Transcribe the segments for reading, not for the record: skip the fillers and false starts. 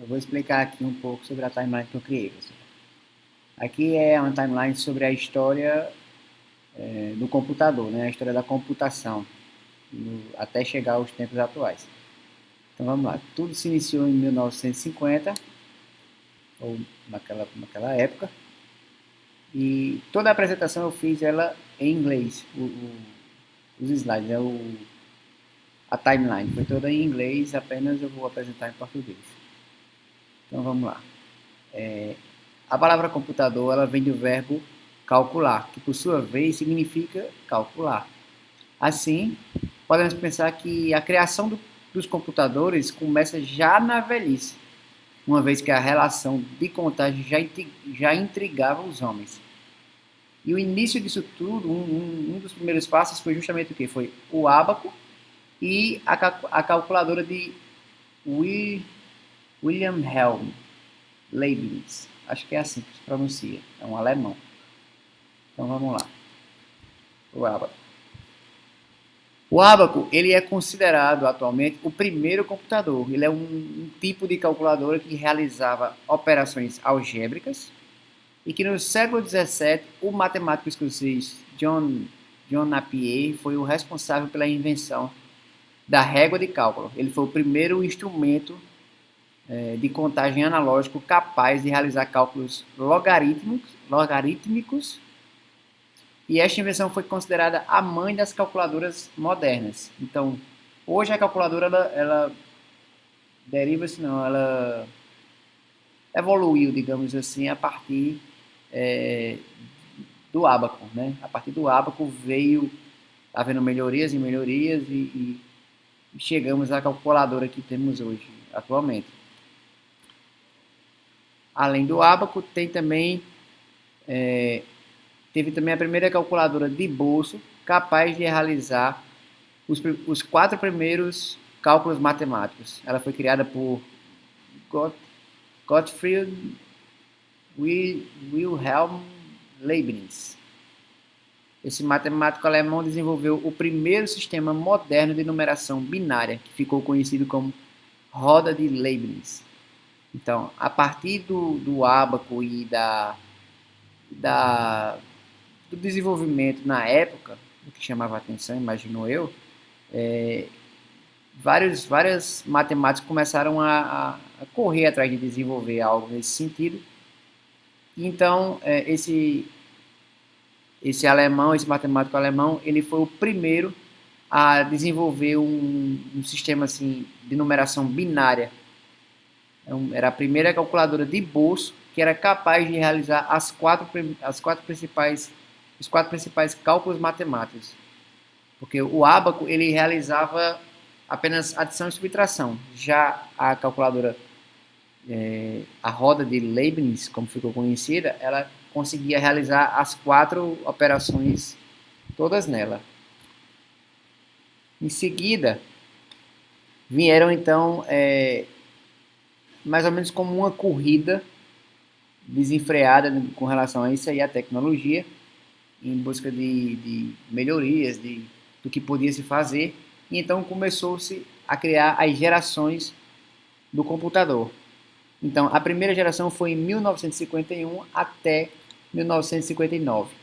Eu vou explicar aqui um pouco sobre a timeline que eu criei, pessoal. Aqui é uma timeline sobre a história do computador, né? A história da computação, até chegar aos tempos atuais. Então vamos lá. Tudo se iniciou em 1950, ou naquela época, e toda a apresentação eu fiz ela em inglês. Os slides, a timeline foi toda em inglês, apenas eu vou apresentar em português. Então vamos lá. A palavra computador ela vem do verbo calcular, que por sua vez significa calcular. Assim, podemos pensar que a criação dos computadores começa já na velhice, uma vez que a relação de contagem já intrigava os homens. E o início disso tudo, um dos primeiros passos foi justamente o que? Foi o ábaco e a calculadora de William Helm Leibniz. Acho que é assim que se pronuncia, é um alemão. Então vamos lá. O ábaco. O ábaco ele é considerado atualmente o primeiro computador. Ele é um tipo de calculadora que realizava operações algébricas e que no século XVII o matemático escocês John Napier foi o responsável pela invenção da régua de cálculo. Ele foi o primeiro instrumento de contagem analógico capaz de realizar cálculos logarítmicos, e esta invenção foi considerada a mãe das calculadoras modernas. Então, hoje a calculadora ela deriva-se, não, ela evoluiu, digamos assim, a partir é, do ábaco, né? A partir do ábaco veio havendo melhorias e melhorias e chegamos à calculadora que temos hoje, atualmente. Além do ábaco, teve também a primeira calculadora de bolso capaz de realizar os 4 primeiros cálculos matemáticos. Ela foi criada por Gottfried Wilhelm Leibniz. Esse matemático alemão desenvolveu o primeiro sistema moderno de numeração binária, que ficou conhecido como roda de Leibniz. Então, a partir do ábaco e do desenvolvimento na época, o que chamava a atenção, imagino eu, vários matemáticos começaram a correr atrás de desenvolver algo nesse sentido. Então, esse matemático alemão, ele foi o primeiro a desenvolver um sistema assim de numeração binária. Era a primeira calculadora de bolso que era capaz de realizar os 4 principais cálculos matemáticos. Porque o ábaco ele realizava apenas adição e subtração. Já a calculadora, a roda de Leibniz, como ficou conhecida, ela conseguia realizar as 4 operações todas nela. Em seguida, vieram então mais ou menos como uma corrida desenfreada com relação a isso aí, a tecnologia, em busca de melhorias, do que podia se fazer. E então começou-se a criar as gerações do computador. Então, a primeira geração foi em 1951 até 1959.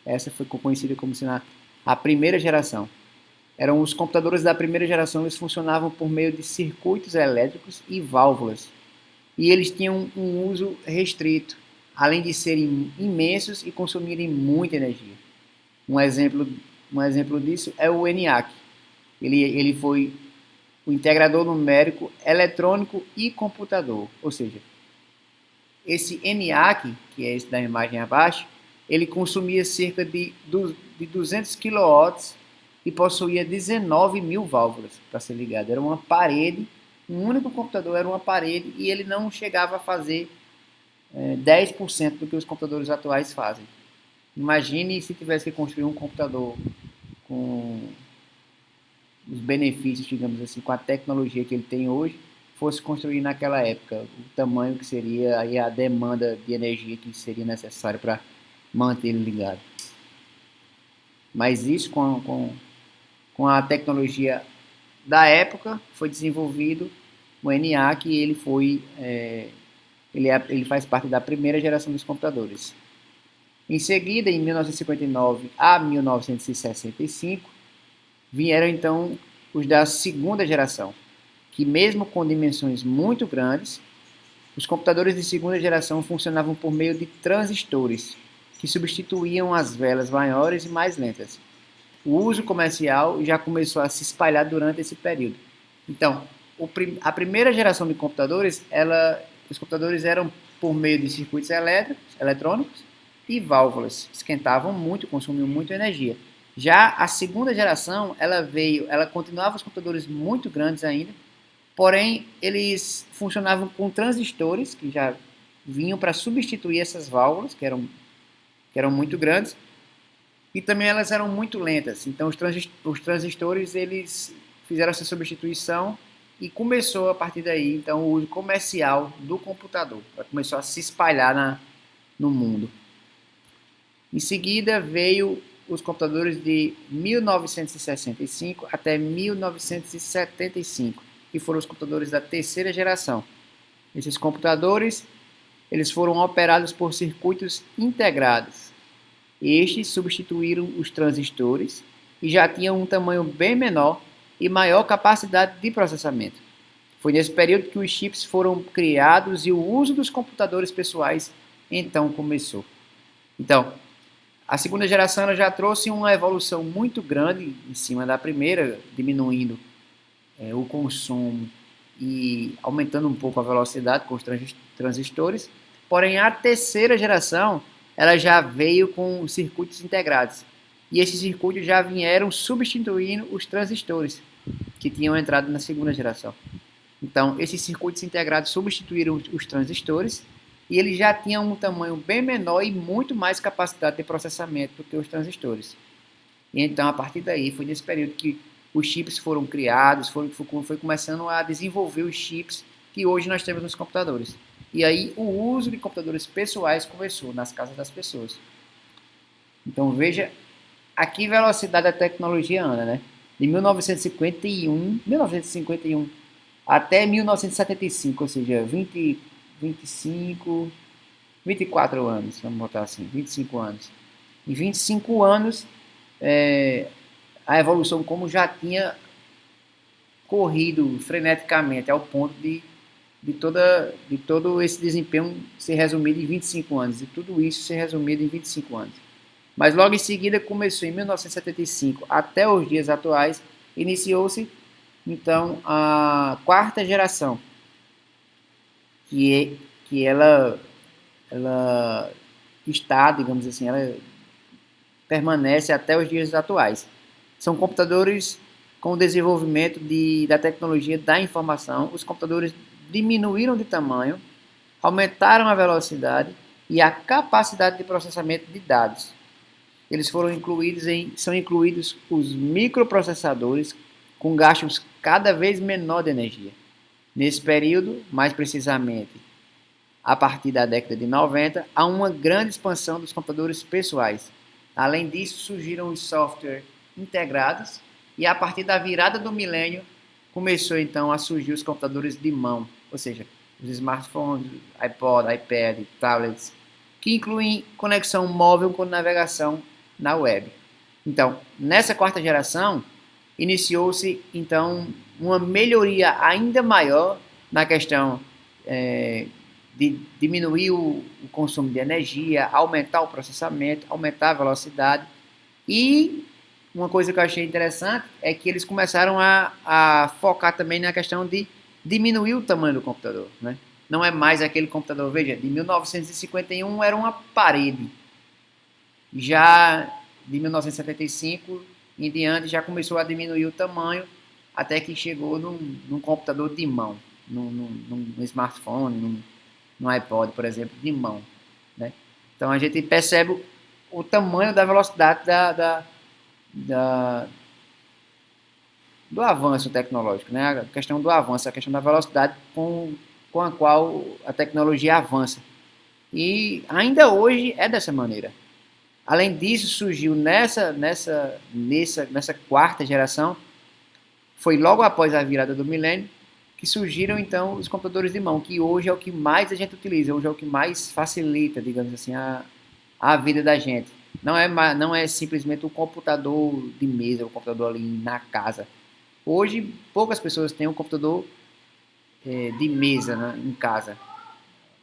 Essa foi conhecida como sendo a primeira geração. Eram os computadores da primeira geração, eles funcionavam por meio de circuitos elétricos e válvulas. E eles tinham um uso restrito, além de serem imensos e consumirem muita energia. Um exemplo disso é o ENIAC. Ele foi o integrador numérico, eletrônico e computador. Ou seja, esse ENIAC, que é esse da imagem abaixo, ele consumia cerca de 200 kW e possuía 19 mil válvulas para ser ligado. Era uma parede, um único computador era uma parede e ele não chegava a fazer 10% do que os computadores atuais fazem. Imagine se tivesse que construir um computador com os benefícios, digamos assim, com a tecnologia que ele tem hoje, fosse construir naquela época, o tamanho que seria e a demanda de energia que seria necessário para manter ele ligado. Mas isso com a tecnologia da época foi desenvolvido o ENIAC, ele foi, ele faz parte da primeira geração dos computadores. Em seguida, em 1959 a 1965, vieram então os da segunda geração, que mesmo com dimensões muito grandes, os computadores de segunda geração funcionavam por meio de transistores, que substituíam as velas maiores e mais lentas. O uso comercial já começou a se espalhar durante esse período. Então, a primeira geração de computadores, os computadores eram por meio de circuitos eletrônicos e válvulas. Esquentavam muito, consumiam muita energia. Já a segunda geração, ela continuava os computadores muito grandes ainda, porém eles funcionavam com transistores que já vinham para substituir essas válvulas, que eram muito grandes, e também elas eram muito lentas. Então os transistores eles fizeram essa substituição e começou a partir daí então o uso comercial do computador. Começou a se espalhar no mundo. Em seguida veio os computadores de 1965 até 1975, que foram os computadores da terceira geração. Esses computadores eles foram operados por circuitos integrados. Estes substituíram os transistores e já tinham um tamanho bem menor e maior capacidade de processamento. Foi nesse período que os chips foram criados e o uso dos computadores pessoais então começou. Então, a segunda geração ela já trouxe uma evolução muito grande em cima da primeira, diminuindo o consumo e aumentando um pouco a velocidade com os transistores. Porém, a terceira geração ela já veio com circuitos integrados. E esses circuitos já vieram substituindo os transistores que tinham entrado na segunda geração. Então, esses circuitos integrados substituíram os transistores e eles já tinham um tamanho bem menor e muito mais capacidade de processamento do que os transistores. E então, a partir daí, foi nesse período que os chips foram criados, foi começando a desenvolver os chips que hoje nós temos nos computadores. E aí o uso de computadores pessoais começou nas casas das pessoas. Então veja a que velocidade a tecnologia anda, né? De 1951 até 1975, ou seja, 24 anos, vamos botar assim, 25 anos. Em 25 anos, a evolução como já tinha corrido freneticamente ao ponto de todo esse desempenho ser resumido em 25 anos, e tudo isso ser resumido em 25 anos. Mas logo em seguida começou em 1975 até os dias atuais, iniciou-se então a quarta geração, que ela está, digamos assim, ela permanece até os dias atuais. São computadores com o desenvolvimento da tecnologia da informação. Os computadores diminuíram de tamanho, aumentaram a velocidade e a capacidade de processamento de dados. São incluídos os microprocessadores com gastos cada vez menor de energia. Nesse período, mais precisamente a partir da década de 90, há uma grande expansão dos computadores pessoais. Além disso, surgiram os softwares integrados e a partir da virada do milênio começou então a surgir os computadores de mão, ou seja, os smartphones, iPod, iPad, tablets, que incluem conexão móvel com navegação na web. Então, nessa quarta geração, iniciou-se então uma melhoria ainda maior na questão de diminuir o consumo de energia, aumentar o processamento, aumentar a velocidade. E uma coisa que eu achei interessante é que eles começaram a focar também na questão de diminuir o tamanho do computador, né? Não é mais aquele computador, veja, de 1951 era uma parede. Já de 1975 em diante já começou a diminuir o tamanho até que chegou num computador de mão, num smartphone, num iPod, por exemplo, de mão, né? Então a gente percebe o tamanho da velocidade do avanço tecnológico, né? A questão do avanço, a questão da velocidade com a qual a tecnologia avança. E ainda hoje é dessa maneira. Além disso, surgiu nessa quarta geração, foi logo após a virada do milênio, que surgiram então os computadores de mão, que hoje é o que mais a gente utiliza, hoje é o que mais facilita, digamos assim, a vida da gente. Não é simplesmente o computador de mesa, o computador ali na casa. Hoje, poucas pessoas têm um computador de mesa, né, em casa.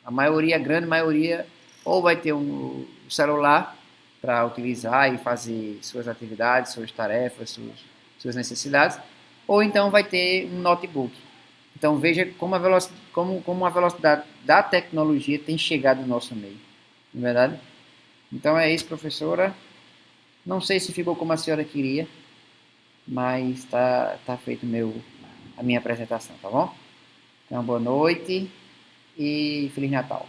A maioria, a grande maioria, ou vai ter um celular para utilizar e fazer suas atividades, suas tarefas, suas necessidades, ou então vai ter um notebook. Então veja como a velocidade da tecnologia tem chegado no nosso meio, não é verdade? Então é isso, professora. Não sei se ficou como a senhora queria, mas tá feito a minha apresentação, tá bom? Então boa noite e Feliz Natal.